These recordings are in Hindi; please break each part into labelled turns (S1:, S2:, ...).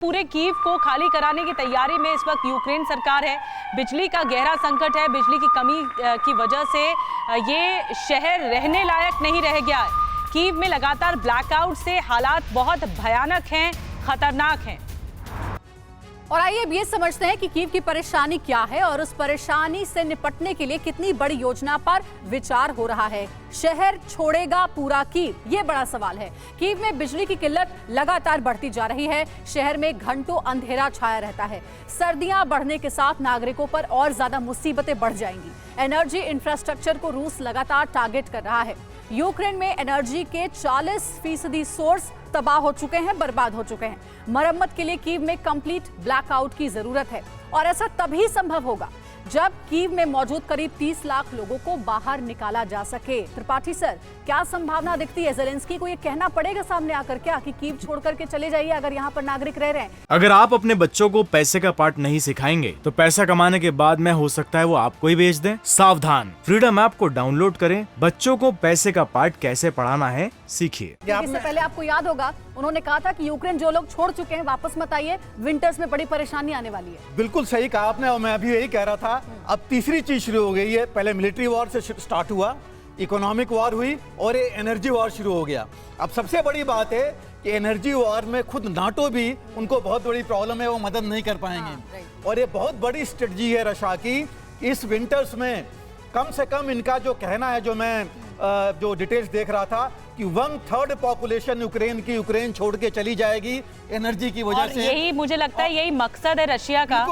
S1: पूरे कीव को खाली कराने की तैयारी में इस वक्त यूक्रेन सरकार है। बिजली का गहरा संकट है। बिजली की कमी की वजह से ये शहर रहने लायक नहीं रह गया है। कीव में लगातार ब्लैकआउट से हालात बहुत भयानक हैं, खतरनाक हैं।
S2: और आइए अब ये समझते हैं कि कीव की परेशानी क्या है और उस परेशानी से निपटने के लिए कितनी बड़ी योजना पर विचार हो रहा है। शहर छोड़ेगा पूरा कीव, ये बड़ा सवाल है। कीव में बिजली की किल्लत लगातार बढ़ती जा रही है। शहर में घंटों अंधेरा छाया रहता है। सर्दियां बढ़ने के साथ नागरिकों पर और ज्यादा मुसीबतें बढ़ जाएंगी। एनर्जी इंफ्रास्ट्रक्चर को रूस लगातार टारगेट कर रहा है। यूक्रेन में एनर्जी के 40% सोर्स तबाह हो चुके हैं, बर्बाद हो चुके हैं। मरम्मत के लिए कीव में कंप्लीट ब्लैकआउट की जरूरत है और ऐसा तभी संभव होगा जब कीव में मौजूद करीब 30 लाख लोगों को बाहर निकाला जा सके। त्रिपाठी सर, क्या संभावना दिखती है? ज़ेलेंस्की को ये कहना पड़ेगा सामने आकर क्या कि कीव छोड़ करके चले जाइए अगर यहाँ पर नागरिक रह रहे हैं?
S3: अगर आप अपने बच्चों को पैसे का पार्ट नहीं सिखाएंगे तो पैसा कमाने के बाद में हो सकता है वो आपको ही बेच दें। सावधान, फ्रीडम ऐप को डाउनलोड करें। बच्चों को पैसे का पार्ट कैसे पढ़ाना है सीखिए।
S2: इससे पहले आपको याद होगा उन्होंने कहा था कि यूक्रेन जो लोग छोड़ चुके हैं वापस मत आइए, विंटर्स में बड़ी परेशानी आने वाली है।
S4: बिल्कुल सही कहा आपने और मैं अभी यही कह रहा था। अब तीसरी चीज शुरू हो गई है। पहले मिलिट्री वॉर से स्टार्ट हुआ, इकोनॉमिक वॉर हुई और ये एनर्जी वॉर शुरू हो गया। अब सबसे बड़ी बात है कि एनर्जी वॉर में खुद नाटो भी उनको बहुत बड़ी प्रॉब्लम है, वो मदद नहीं कर पाएंगे। और ये बहुत बड़ी स्ट्रेटजी है रशिया की। इस विंटर्स में कम से कम इनका जो कहना है, जो मैं जो डिटेल्स देख रहा था कि 1/3 पॉपुलेशन यूक्रेन छोड़ के चली जाएगी एनर्जी की वजह से।
S1: यही मुझे लगता है यही मकसद है रशिया का,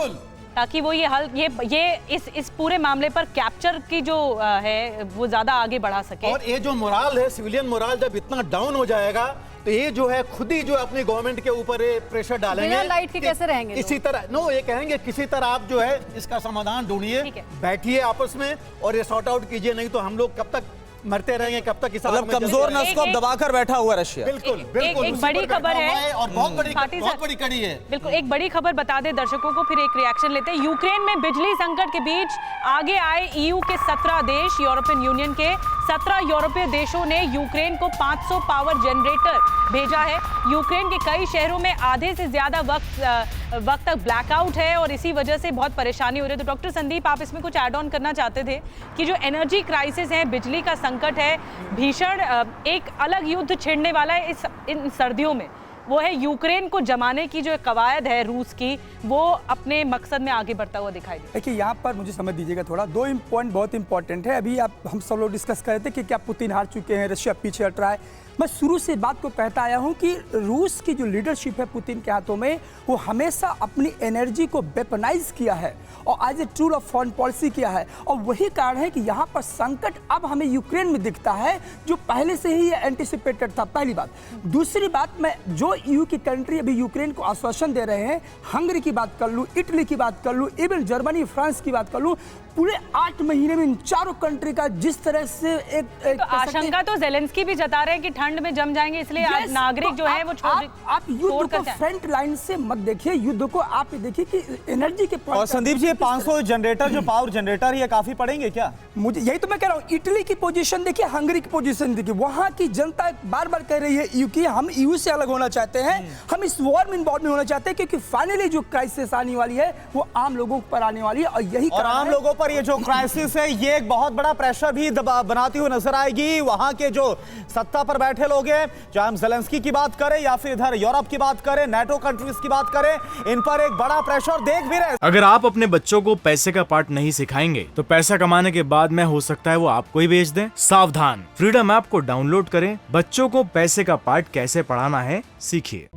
S1: ताकि वो ये इस पूरे मामले पर कैप्चर की जो है वो ज्यादा आगे बढ़ा सके।
S4: और ये जो मोराल है, सिविलियन मोराल जब इतना डाउन हो जाएगा तो ये जो है खुद ही जो अपनी गवर्नमेंट के ऊपर प्रेशर डालेंगे।
S2: बिना लाइट के कैसे रहेंगे?
S4: इसी तरह ये कहेंगे किसी तरह आप जो है इसका समाधान ढूंढिए, बैठिए आपस में और ये सॉर्ट आउट कीजिए, नहीं तो हम लोग कब तक मरते रहेंगे, कब तक
S5: मतलब कमजोर नस को अब दबाकर बैठा हुआ रशिया।
S4: बिल्कुल बिल्कुल
S1: एक बड़ी खबर है
S4: और बहुत बड़ी कड़ी है।
S1: बिल्कुल एक बड़ी खबर बता दे दर्शकों को, फिर एक रिएक्शन लेते हैं। यूक्रेन में बिजली संकट के बीच आगे आए ईयू के 17 देश। यूरोपियन यूनियन के 17 यूरोपीय देशों ने यूक्रेन को 500 पावर जनरेटर भेजा है। यूक्रेन के कई शहरों में आधे से ज्यादा वक्त तक ब्लैकआउट है और इसी वजह से बहुत परेशानी हो रही है। तो डॉक्टर संदीप, आप इसमें कुछ ऐड ऑन करना चाहते थे कि जो एनर्जी क्राइसिस है, बिजली का संकट है, भीषण एक अलग युद्ध छिड़ने वाला है इन सर्दियों में, वो है यूक्रेन को जमाने की जो कवायद है रूस की, वो अपने मकसद में आगे बढ़ता हुआ दिखाई दे।
S6: देखिए, यहाँ पर मुझे समझ दीजिएगा थोड़ा, 2 पॉइंट बहुत इंपॉर्टेंट है। अभी हम सब लोग डिस्कस कर रहे थे कि क्या पुतिन हार चुके हैं, रशिया पीछे हट रहा है। मैं शुरू से बात को कहता आया हूँ कि रूस की जो लीडरशिप है पुतिन के हाथों में, वो हमेशा अपनी एनर्जी को वेपनाइज किया है और as a tool of foreign policy किया है। और वही कारण है कि यहाँ पर संकट अब हमें यूक्रेन में दिखता है, जो पहले से ही एंटिसिपेटेड था। पहली बात। दूसरी बात, मैं जो ईयू की कंट्री अभी यूक्रेन को आश्वासन दे रहे हैं, हंगरी की बात कर लूँ, इटली की बात कर लूँ, इवन जर्मनी, फ्रांस की बात कर लूँ, पूरे 8 महीने में इन चारों कंट्री का जिस तरह से एक
S1: आशंका तो ज़ेलेंस्की भी जता रहे हैं कि ठंड में जम जाएंगे, इसलिए नागरिक जो है वो
S6: आप युद्ध को फ्रंट लाइन से मत देखिए, युद्ध को आप देखिए कि एनर्जी के।
S5: और संदीप जी, 500 जनरेटर जो पावर जनरेटर ये काफी पड़ेंगे क्या?
S6: मुझे यही तो मैं कह रहा हूँ। इटली की पोजीशन देखिए, हंगरी की पोजीशन देखिए, वहां की जनता बार बार कह रही है ईयू की हम ईयू से अलग होना चाहते हैं, हम इस वॉर में इन्वॉल्व नहीं होना चाहते, क्योंकि फाइनली जो क्राइसिस आने वाली है वो आम लोगों पर आने वाली है। और यही
S5: आम लोगों पर ये जो क्राइसिस है, ये एक बहुत बड़ा प्रेशर भी बनाती हुई नजर आएगी। वहां के जो सत्ता पर बैठे लोग हैं, चाहे हम ज़ेलेंस्की की बात करें या फिर इधर यूरोप की बात करें, नाटो कंट्रीज की बात करें, इन पर एक बड़ा प्रेशर देख भी रहे।
S3: अगर आप अपने बच्चों को पैसे का पार्ट नहीं सिखाएंगे तो पैसा कमाने के बाद में हो सकता है वो आपको ही बेच दें। सावधान, फ्रीडम ऐप को डाउनलोड करें। बच्चों को पैसे का पार्ट कैसे पढ़ाना है सीखिए।